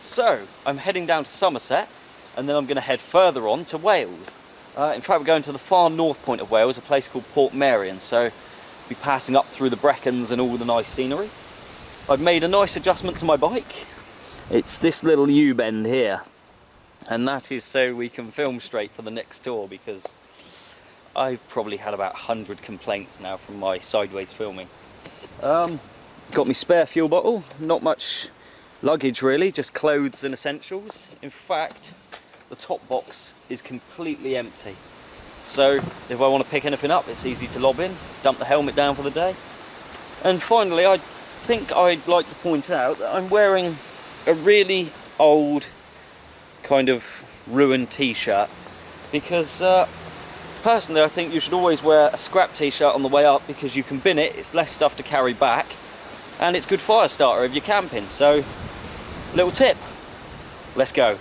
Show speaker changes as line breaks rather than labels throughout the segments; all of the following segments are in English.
So, I'm heading down to Somerset, and then I'm going to head further on to Wales. In fact, we're going to the far north point of Wales, a place called Portmeirion, so we'll be passing up through the Brecons and all the nice scenery. I've made a nice adjustment to my bike. It's this little U-bend here, and that is so we can film straight for the next tour, because I've probably had about 100 complaints now from my sideways filming. Got my spare fuel bottle, not much luggage really, just clothes and essentials. In fact, the top box is completely empty. So if I want to pick anything up, it's easy to lob in, dump the helmet down for the day. And finally, I think I'd like to point out that I'm wearing a really old, kind of ruined t-shirt, because personally I think you should always wear a scrap t-shirt on the way up, because you can bin it, it's less stuff to carry back, and it's good fire starter if you're camping. So, little tip, let's go.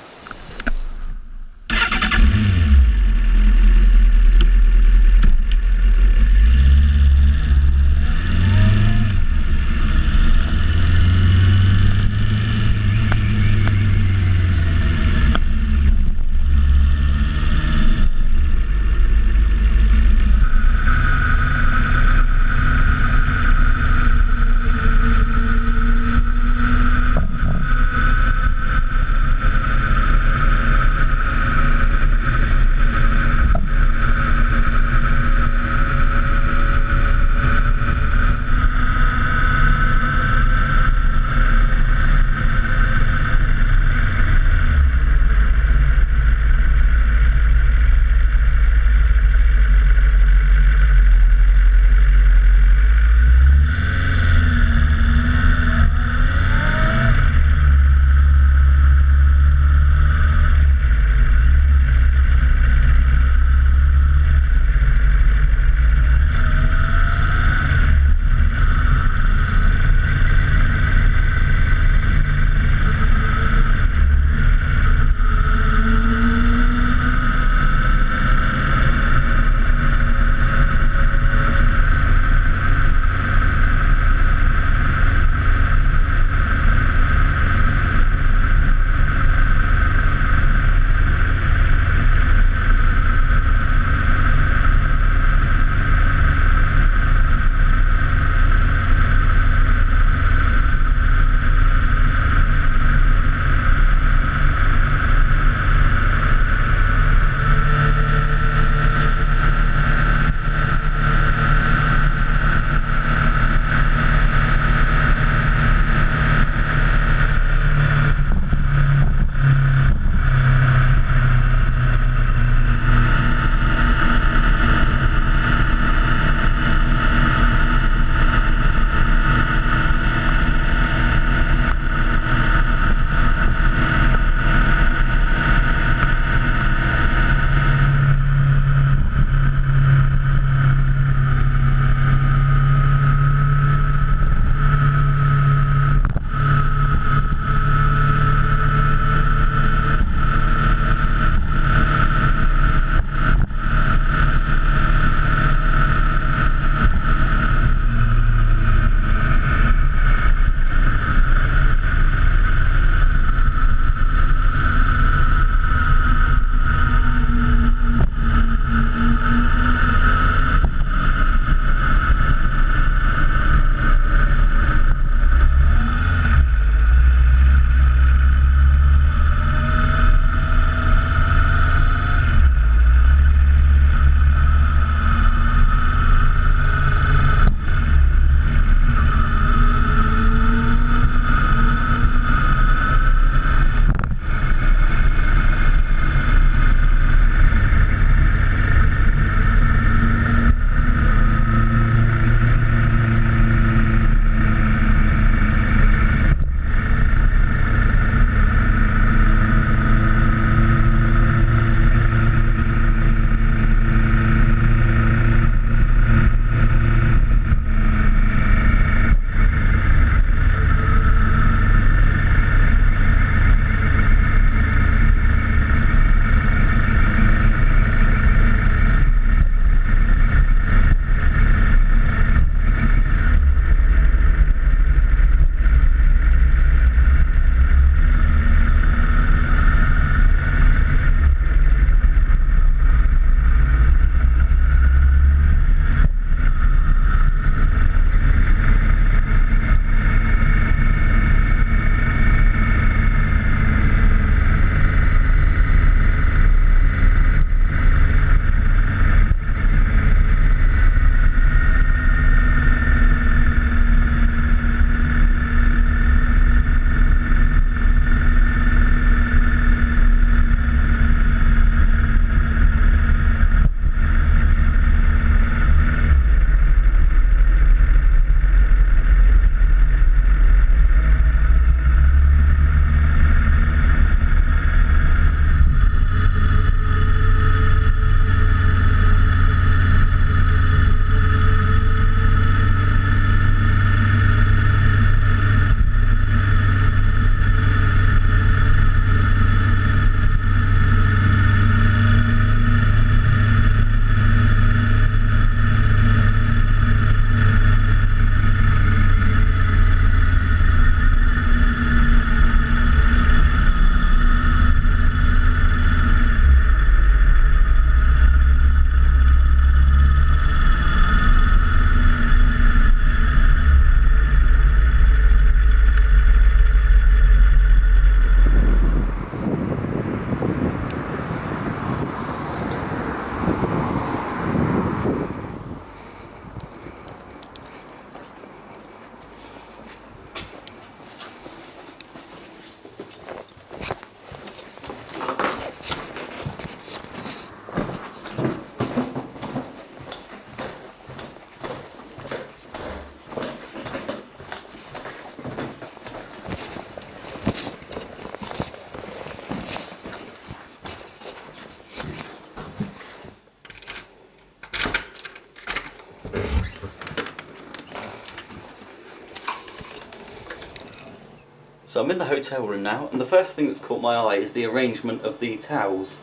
So I'm in the hotel room now, and the first thing that's caught my eye is the arrangement of the towels.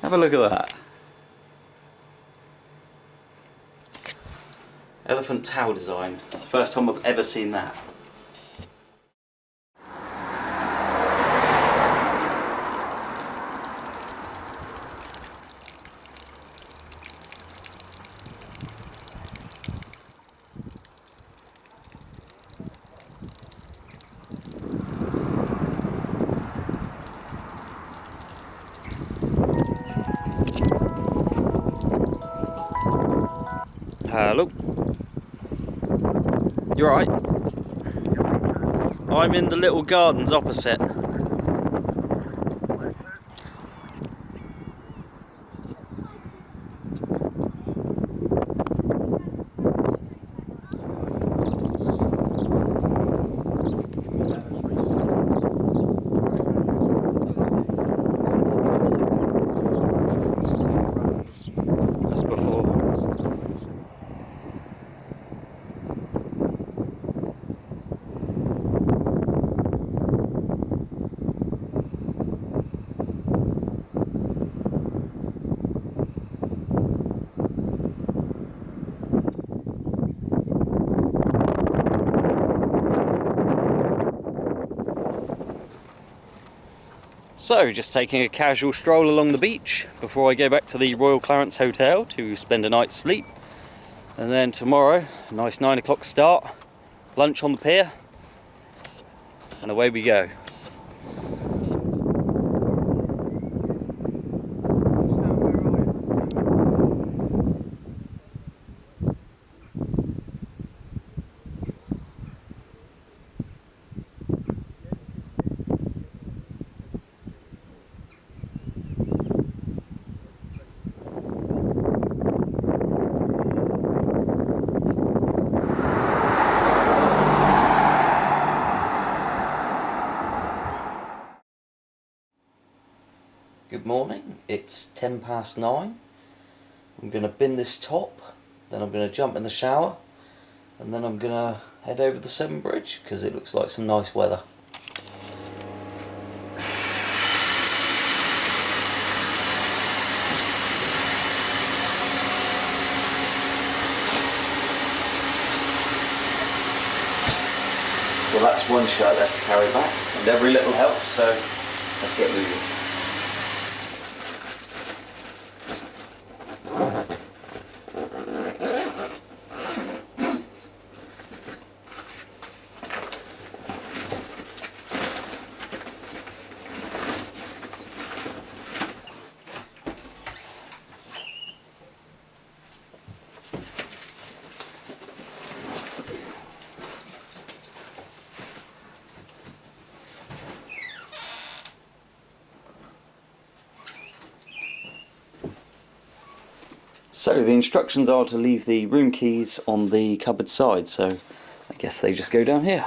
Have a look at that. Elephant towel design. First time I've ever seen that. Hello. You're right. I'm in the little gardens opposite. That's before. So, just taking a casual stroll along the beach before I go back to the Royal Clarence Hotel to spend a night's sleep. And then tomorrow, a nice 9 o'clock start, lunch on the pier, and away we go. Good morning, it's 9:10. I'm going to bin this top, then I'm going to jump in the shower, and then I'm going to head over the Severn Bridge because it looks like some nice weather. Well, that's one shirt less to carry back, and every little helps, so let's get moving. So the instructions are to leave the room keys on the cupboard side, so I guess they just go down here.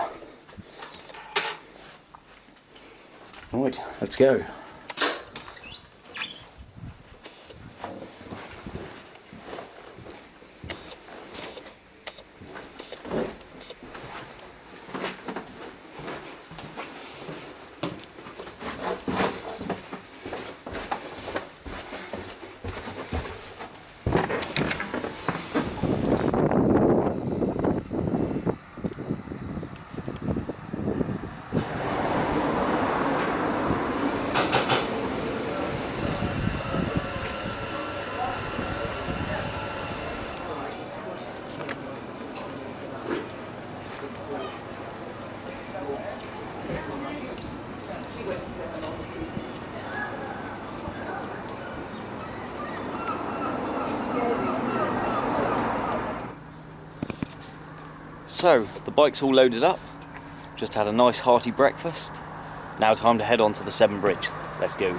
Alright, let's go. So, the bike's all loaded up, just had a nice hearty breakfast. Now time to head on to the Severn Bridge. Let's go.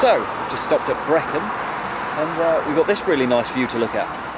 So, just stopped at Brecon, and we've got this really nice view to look at.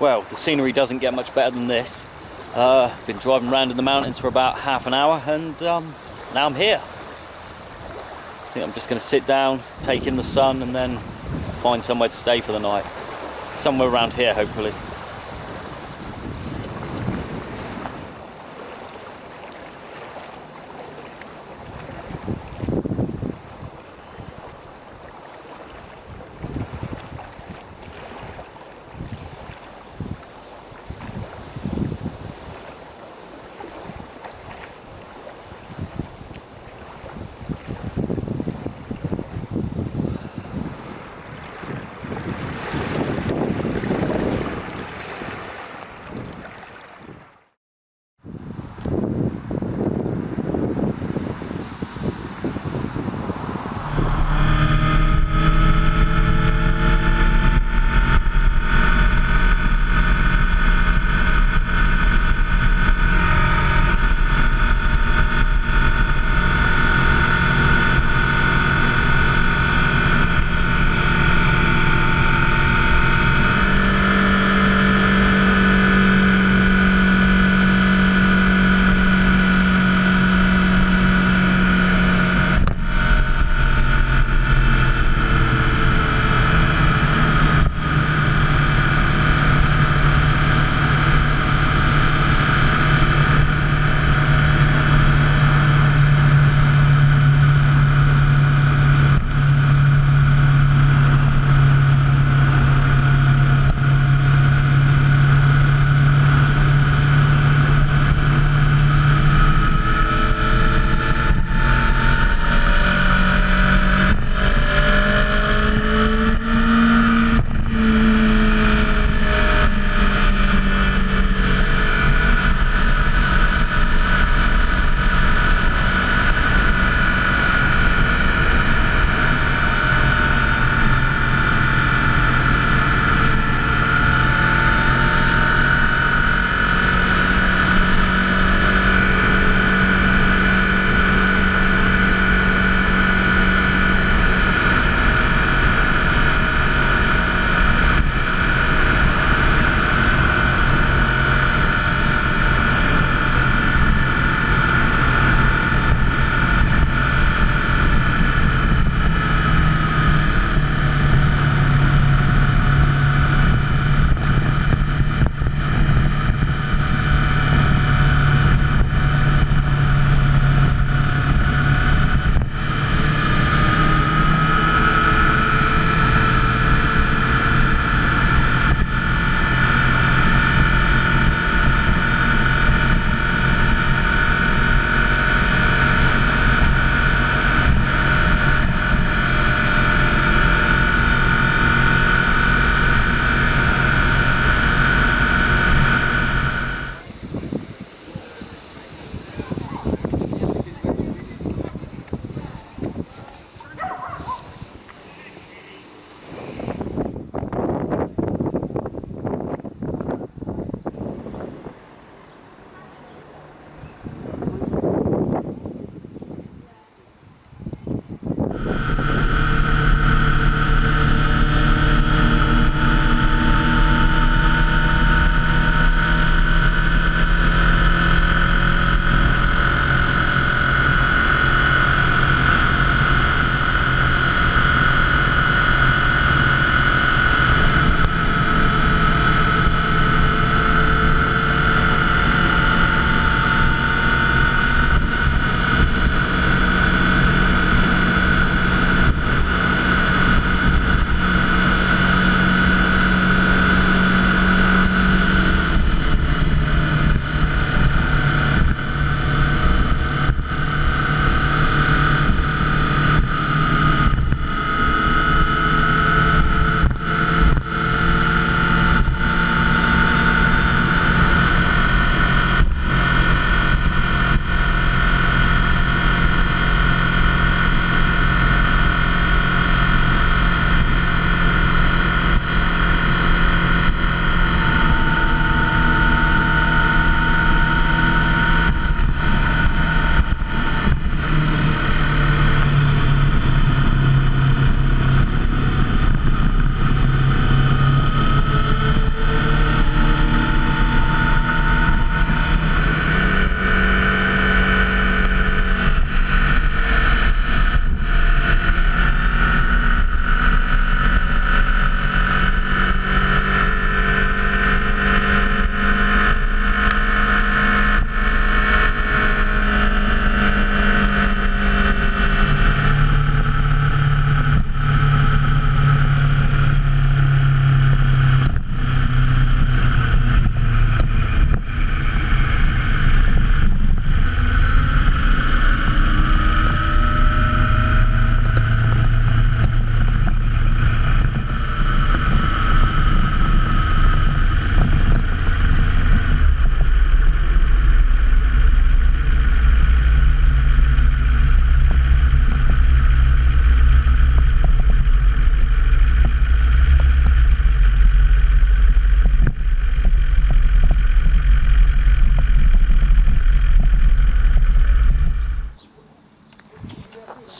Well, the scenery doesn't get much better than this. Been driving around in the mountains for about half an hour, and now I'm here. I think I'm just going to sit down, take in the sun, and then find somewhere to stay for the night. Somewhere around here, hopefully.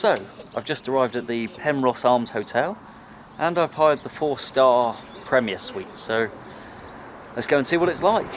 So, I've just arrived at the Penrose Arms Hotel and I've hired the 4-star Premier Suite, so let's go and see what it's like.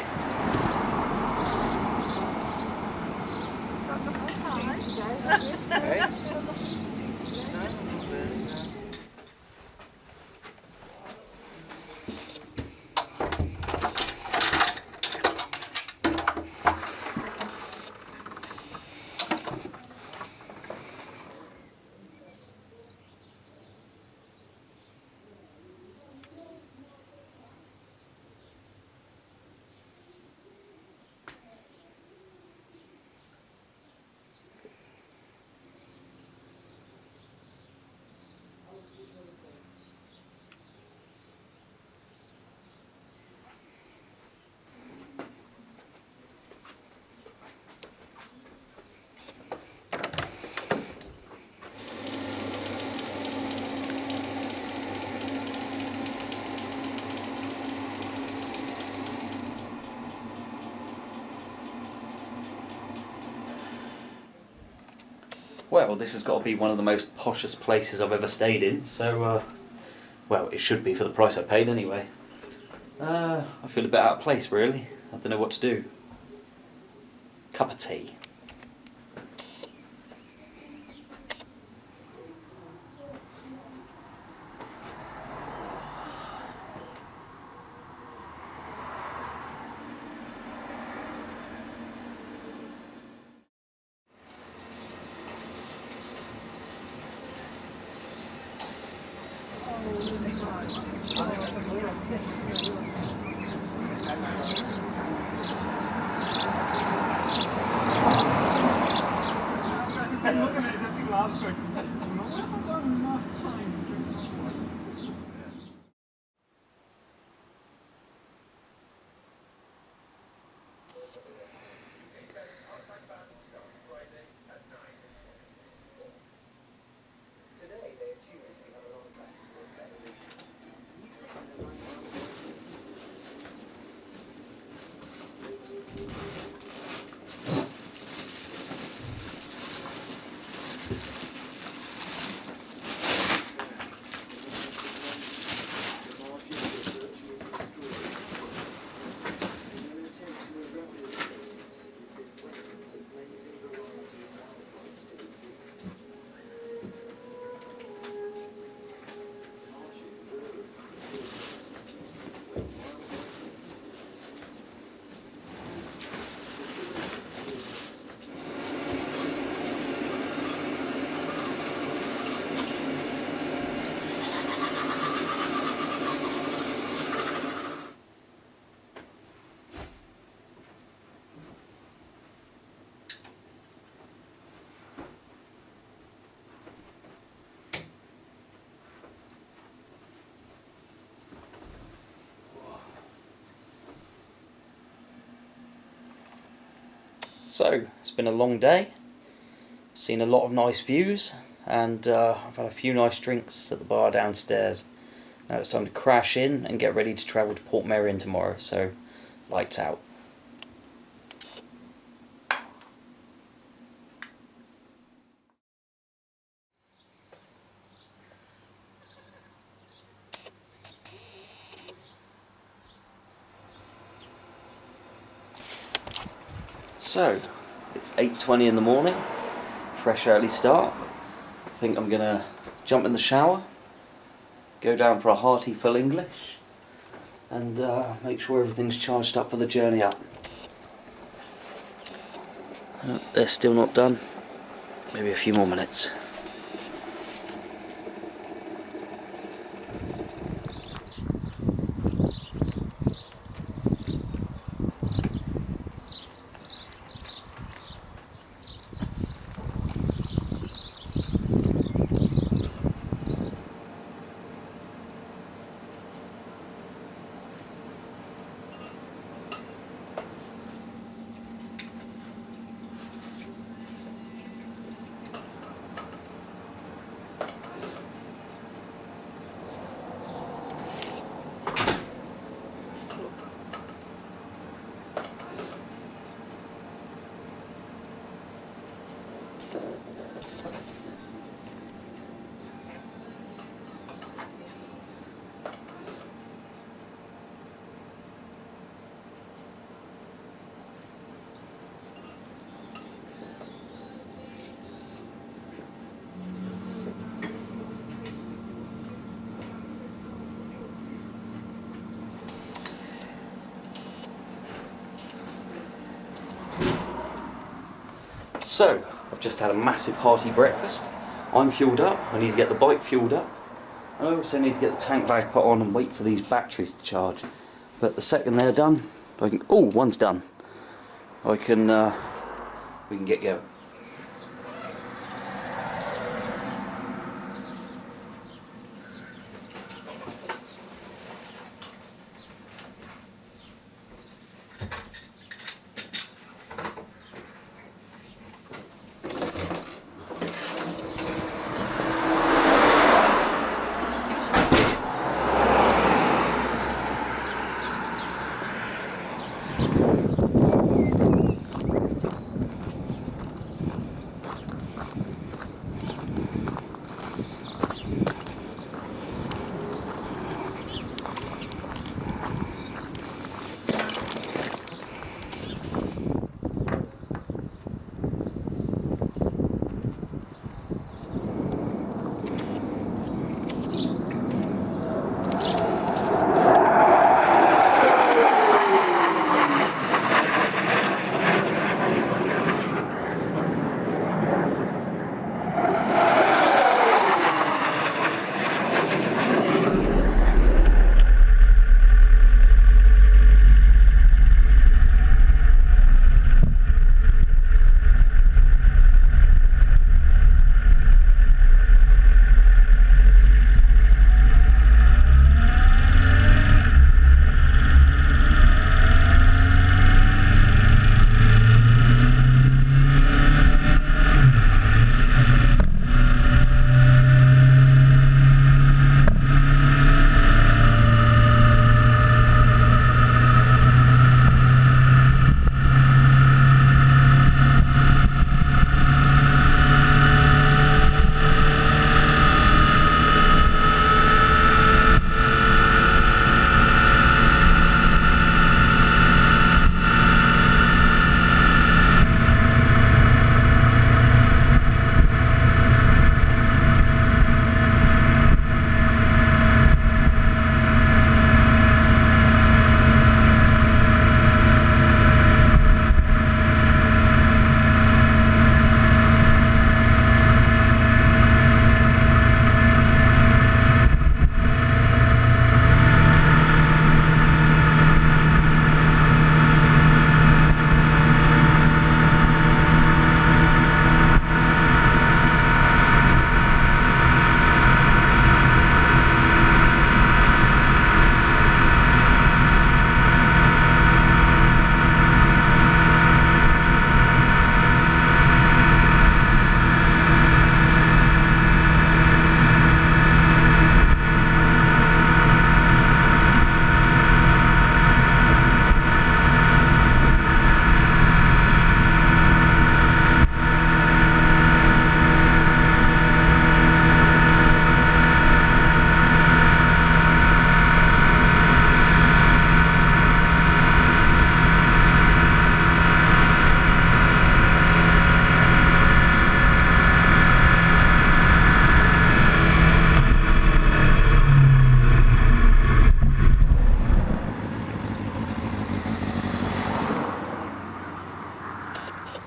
Well, this has got to be one of the most poshest places I've ever stayed in, so, well, it should be for the price I paid anyway. I feel a bit out of place, really. I don't know what to do. Cup of tea. So, it's been a long day, seen a lot of nice views, and I've had a few nice drinks at the bar downstairs. Now it's time to crash in and get ready to travel to Portmeirion tomorrow, so lights out. So, it's 8:20 in the morning, fresh early start. I think I'm gonna jump in the shower, go down for a hearty full English, and make sure everything's charged up for the journey up. They're still not done, maybe a few more minutes. So, I've just had a massive hearty breakfast. I'm fueled up, I need to get the bike fueled up. I also need to get the tank bag put on and wait for these batteries to charge. But the second they're done, I can, oh, one's done. We can get going.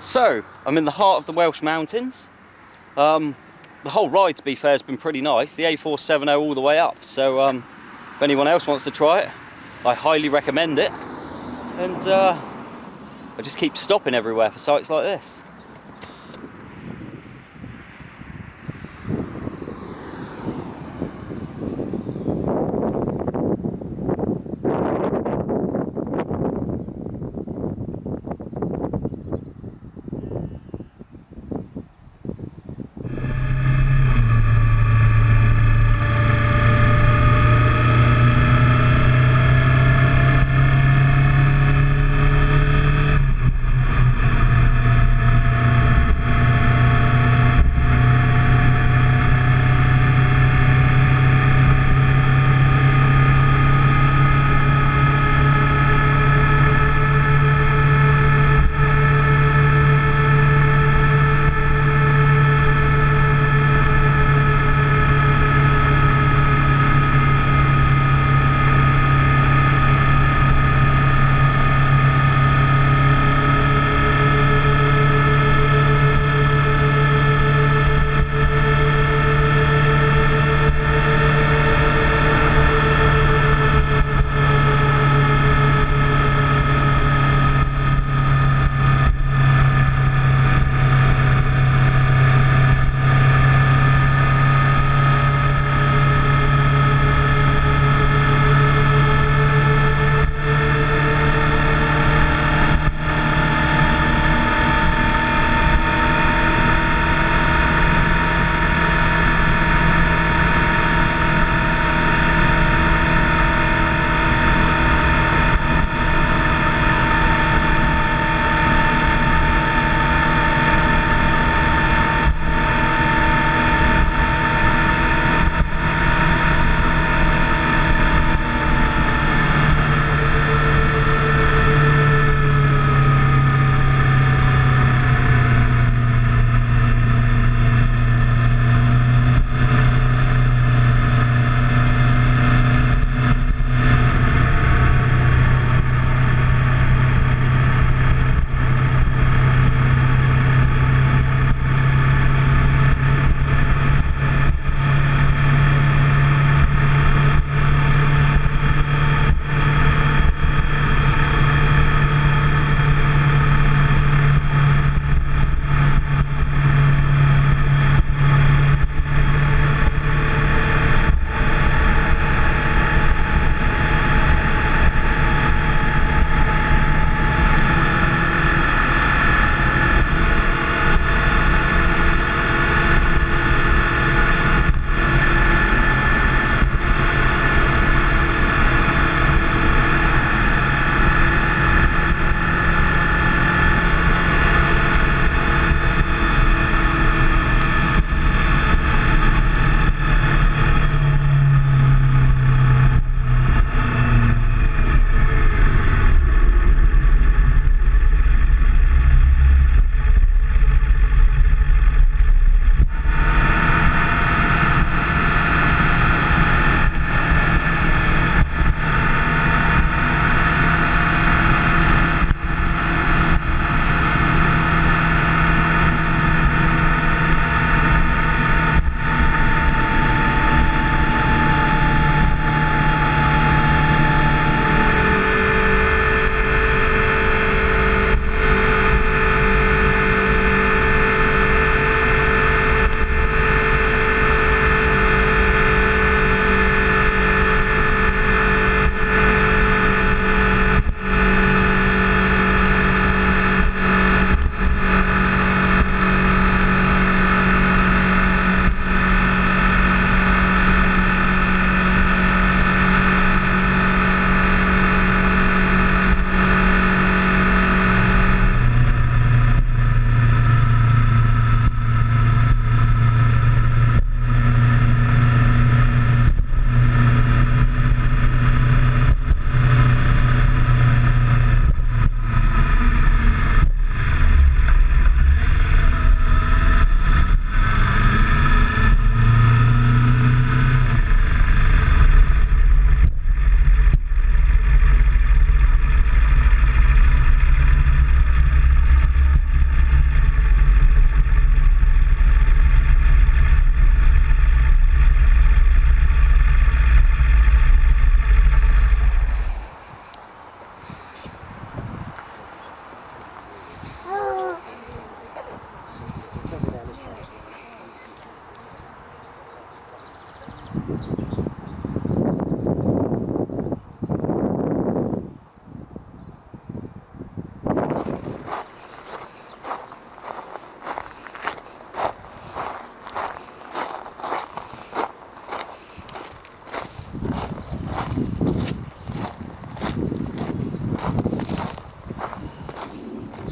So, I'm in the heart of the Welsh Mountains. The whole ride, to be fair, has been pretty nice. The A470 all the way up. So, if anyone else wants to try it, I highly recommend it. And I just keep stopping everywhere for sites like this.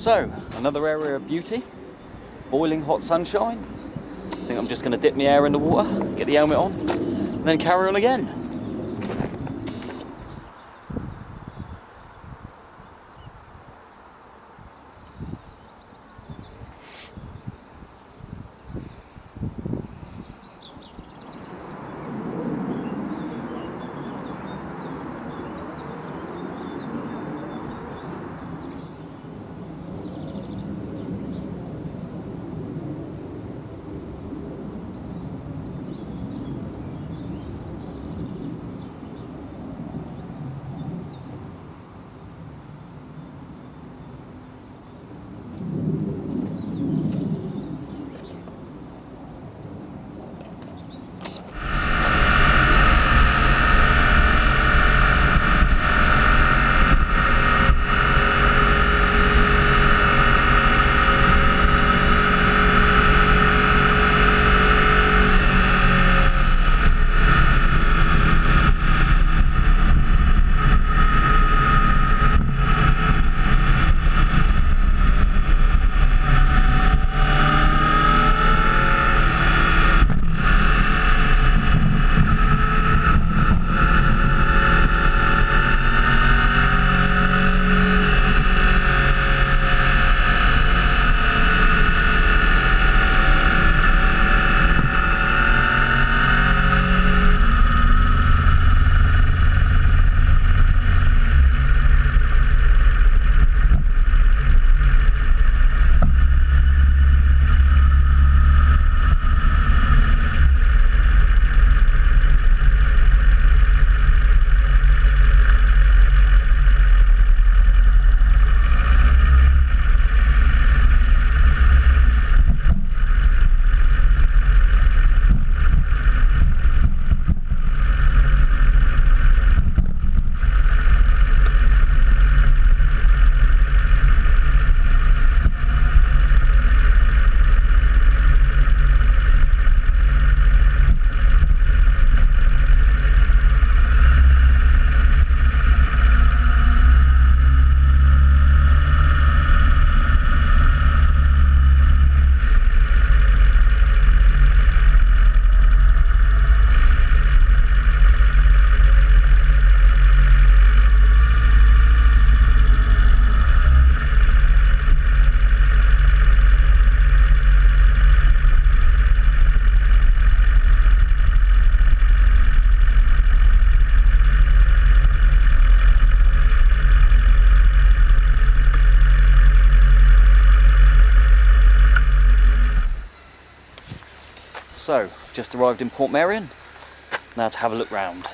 So, another area of beauty, boiling hot sunshine. I think I'm just going to dip my hair in the water, get the helmet on, and then carry on again. So, just arrived in Portmeirion, now to have a look round.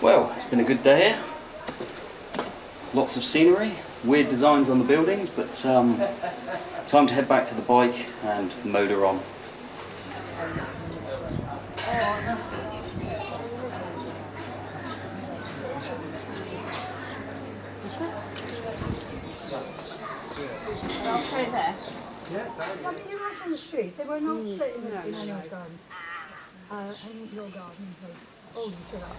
Well, it's been a good day here. Lots of scenery, weird designs on the buildings, but time to head back to the bike and motor on.
Right there.
Why didn't you write on the street? They were not sitting in anyone's garden. In your garden, please. Oh, you said that.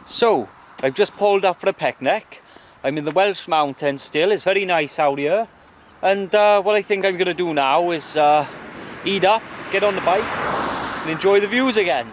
So, I've just pulled up for a picnic. I'm in the Welsh mountains still, it's very nice out here. And what I think I'm going to do now is eat up, get on the bike and enjoy the views again.